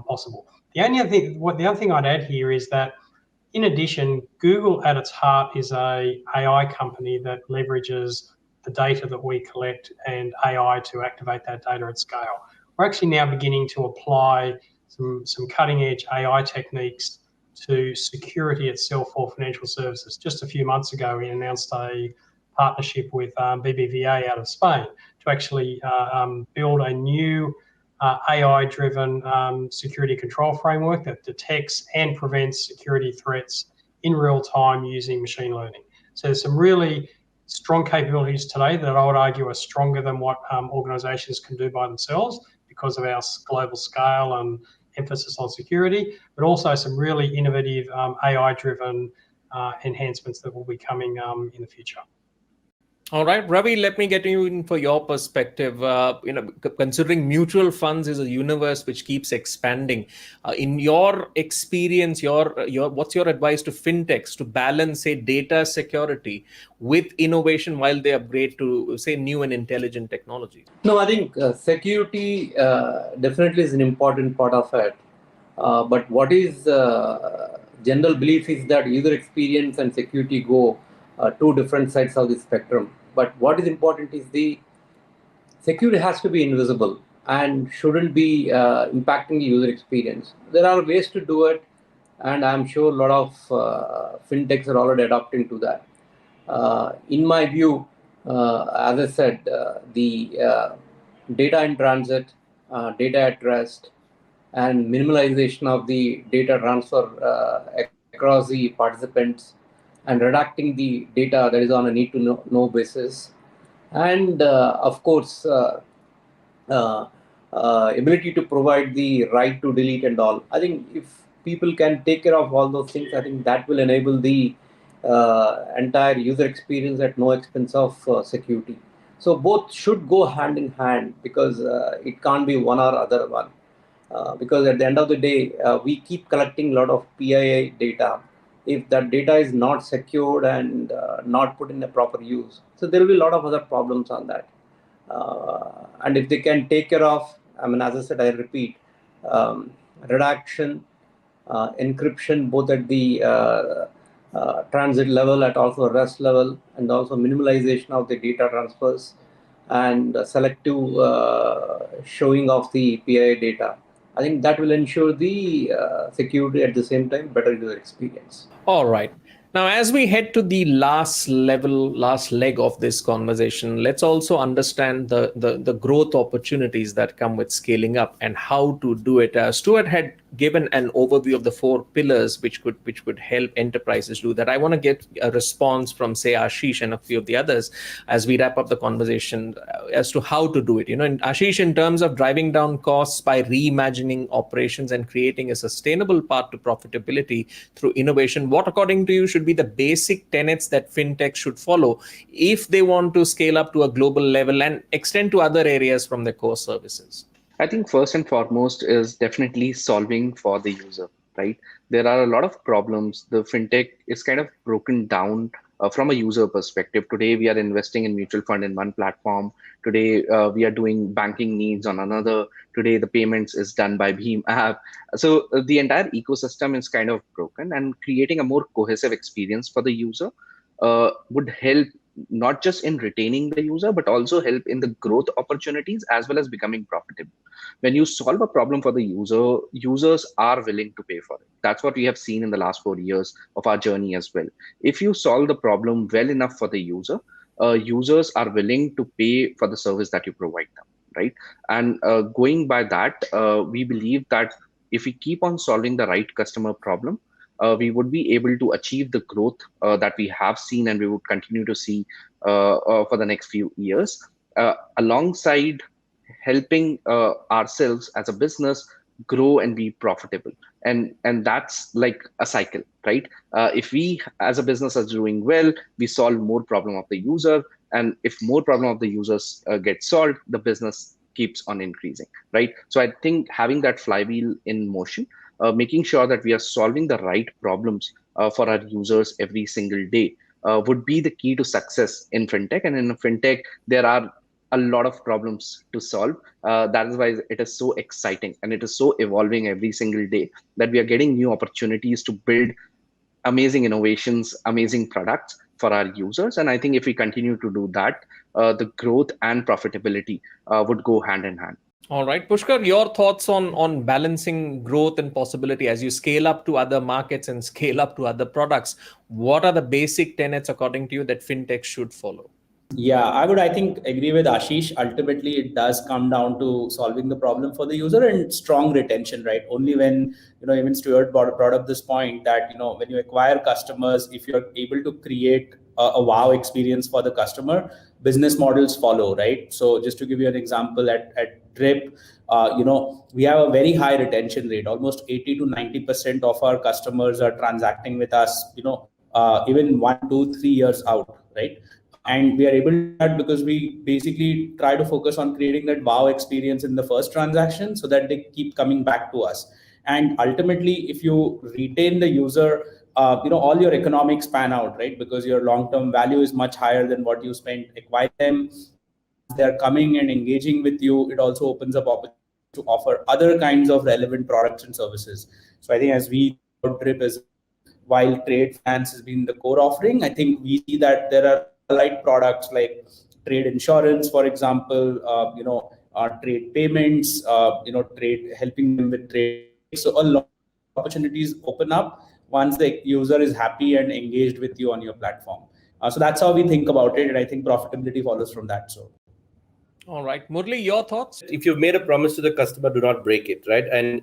possible. The other thing I'd add here is that, in addition, Google at its heart is a AI company that leverages the data that we collect and AI to activate that data at scale. We're actually now beginning to apply some cutting edge AI techniques to security itself for financial services. Just a few months ago, we announced a partnership with BBVA out of Spain to actually build a new AI-driven security control framework that detects and prevents security threats in real time using machine learning. So there's some really strong capabilities today that I would argue are stronger than what organizations can do by themselves, because of our global scale and emphasis on security, but also some really innovative AI-driven enhancements that will be coming in the future. All right, Ravi, let me get you in for your perspective. Considering mutual funds is a universe which keeps expanding. In your experience, what's your advice to fintechs to balance, say, data security with innovation while they upgrade to, say, new and intelligent technologies? No, I think security definitely is an important part of it. But what is general belief is that user experience and security go two different sides of the spectrum. But what is important is the security has to be invisible and shouldn't be impacting the user experience. There are ways to do it, and I'm sure a lot of fintechs are already adapting to that. In my view, as I said, the data in transit, data at rest, and minimalization of the data transfer across the participants, and redacting the data that is on a need-to-know basis, and of course, ability to provide the right to delete and all. I think if people can take care of all those things, I think that will enable the entire user experience at no expense of security. So both should go hand in hand, because it can't be one or other one. Because at the end of the day, we keep collecting a lot of PII data. If that data is not secured and not put in a proper use, so there will be a lot of other problems on that. And if they can take care of, I mean, as I said, I repeat, redaction, encryption, both at the transit level, at also rest level, and also minimalization of the data transfers, and selective showing of the PII data, I think that will ensure the security, at the same time better user experience. All right. Now, as we head to the last leg of this conversation, let's also understand the growth opportunities that come with scaling up and how to do it. Stuart had given an overview of the 4 pillars which could help enterprises do that. I want to get a response from, say, Ashish and a few of the others as we wrap up the conversation as to how to do it. And Ashish, in terms of driving down costs by reimagining operations and creating a sustainable path to profitability through innovation, what, according to you, should be the basic tenets that fintech should follow if they want to scale up to a global level and extend to other areas from their core services? I think first and foremost is definitely solving for the user, right? There are a lot of problems. The fintech is kind of broken down from a user perspective. Today, we are investing in mutual fund in one platform. Today, we are doing banking needs on another. Today, the payments is done by Bheem app. So the entire ecosystem is kind of broken, and creating a more cohesive experience for the user would help not just in retaining the user, but also help in the growth opportunities as well as becoming profitable. When you solve a problem for the user, users are willing to pay for it. That's what we have seen in the last 4 years of our journey as well. If you solve the problem well enough for the user, users are willing to pay for the service that you provide them, right? And going by that, we believe that if we keep on solving the right customer problem, we would be able to achieve the growth that we have seen and we would continue to see for the next few years, alongside helping ourselves as a business grow and be profitable. And that's like a cycle, right? If we as a business are doing well, we solve more problem of the user. And if more problem of the users get solved, the business keeps on increasing, right? So I think having that flywheel in motion, making sure that we are solving the right problems for our users every single day would be the key to success in fintech. And in fintech, there are a lot of problems to solve. That is why it is so exciting and it is so evolving every single day that we are getting new opportunities to build amazing innovations, amazing products for our users. And I think if we continue to do that, the growth and profitability would go hand in hand. All right, Pushkar, your thoughts on balancing growth and possibility as you scale up to other markets and scale up to other products. What are the basic tenets, according to you, that fintech should follow? Yeah, I think, agree with Ashish. Ultimately, it does come down to solving the problem for the user and strong retention, right? Only when, even Stuart brought up this point that, when you acquire customers, if you're able to create a wow experience for the customer, business models follow, right? So just to give you an example, at Drip, we have a very high retention rate. Almost 80 to 90% of our customers are transacting with us, even 1, 2, 3 years out, right? And we are able to do that because we basically try to focus on creating that wow experience in the first transaction so that they keep coming back to us. And ultimately, if you retain the user, all your economics pan out, right? Because your long-term value is much higher than what you spent acquiring them. They're coming and engaging with you. It also opens up opportunities to offer other kinds of relevant products and services. So I think as we Drip as while trade finance has been the core offering, I think we see that there are light products like trade insurance, for example, trade payments, trade, helping them with trade. So a lot of opportunities open up once the user is happy and engaged with you on your platform. So that's how we think about it. And I think profitability follows from that. So. All right. Murli, your thoughts? If you've made a promise to the customer, do not break it, right? And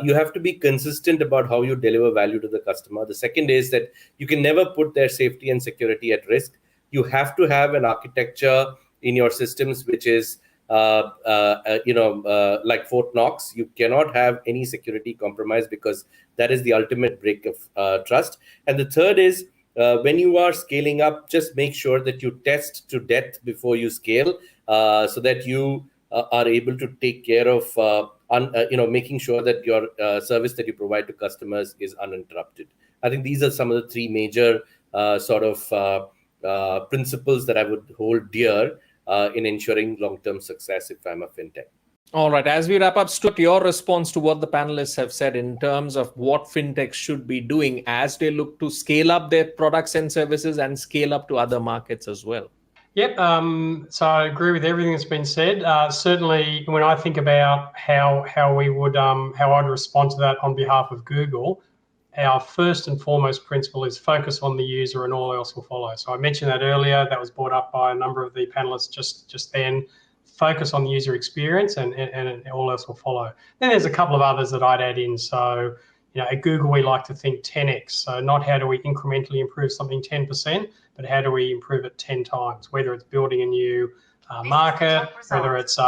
you have to be consistent about how you deliver value to the customer. The second is that you can never put their safety and security at risk. You have to have an architecture in your systems which is, like Fort Knox. You cannot have any security compromise because that is the ultimate break of trust. And the third is, when you are scaling up, just make sure that you test to death before you scale, so that you are able to take care of, making sure that your service that you provide to customers is uninterrupted. I think these are some of the three major principles that I would hold dear in ensuring long-term success if I'm a fintech. All right. As we wrap up, Stuart, your response to what the panelists have said in terms of what fintechs should be doing as they look to scale up their products and services and scale up to other markets as well. Yep. So I agree with everything that's been said. Certainly, when I think about how I'd respond to that on behalf of Google, our first and foremost principle is focus on the user and all else will follow. So I mentioned that earlier. That was brought up by a number of the panelists just then. Focus on the user experience and all else will follow. Then there's a couple of others that I'd add in. So, at Google, we like to think 10x. So not how do we incrementally improve something 10%, but how do we improve it 10 times, whether it's building a new market, whether it's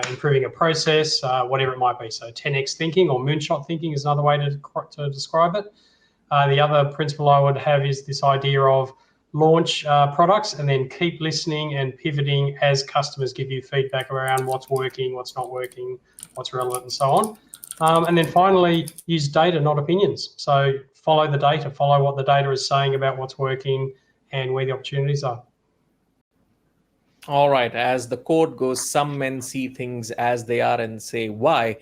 improving a process, whatever it might be. So 10x thinking or moonshot thinking is another way to describe it. The other principle I would have is this idea of launch products and then keep listening and pivoting as customers give you feedback around what's working, what's not working, what's relevant, and so on. And then finally, use data, not opinions. So follow the data, follow what the data is saying about what's working and where the opportunities are. All right. As the quote goes, some men see things as they are and say, why?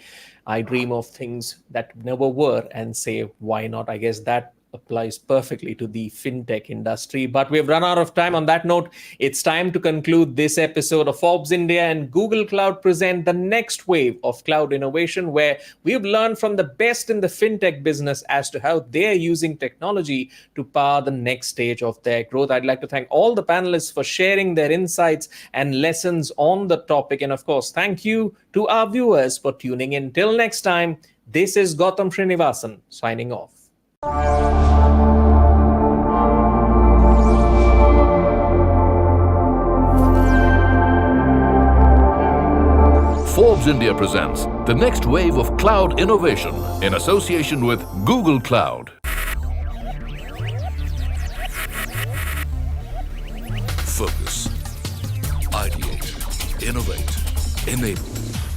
I dream of things that never were and say, why not? I guess that applies perfectly to the fintech industry. But we've run out of time. On that note, it's time to conclude this episode of Forbes India and Google Cloud present the next wave of cloud innovation, where we've learned from the best in the fintech business as to how they're using technology to power the next stage of their growth. I'd like to thank all the panelists for sharing their insights and lessons on the topic. And of course, thank you to our viewers for tuning in. Till next time, this is Gautam Srinivasan signing off. Forbes India presents the next wave of cloud innovation in association with Google Cloud. Focus, ideate, innovate, enable.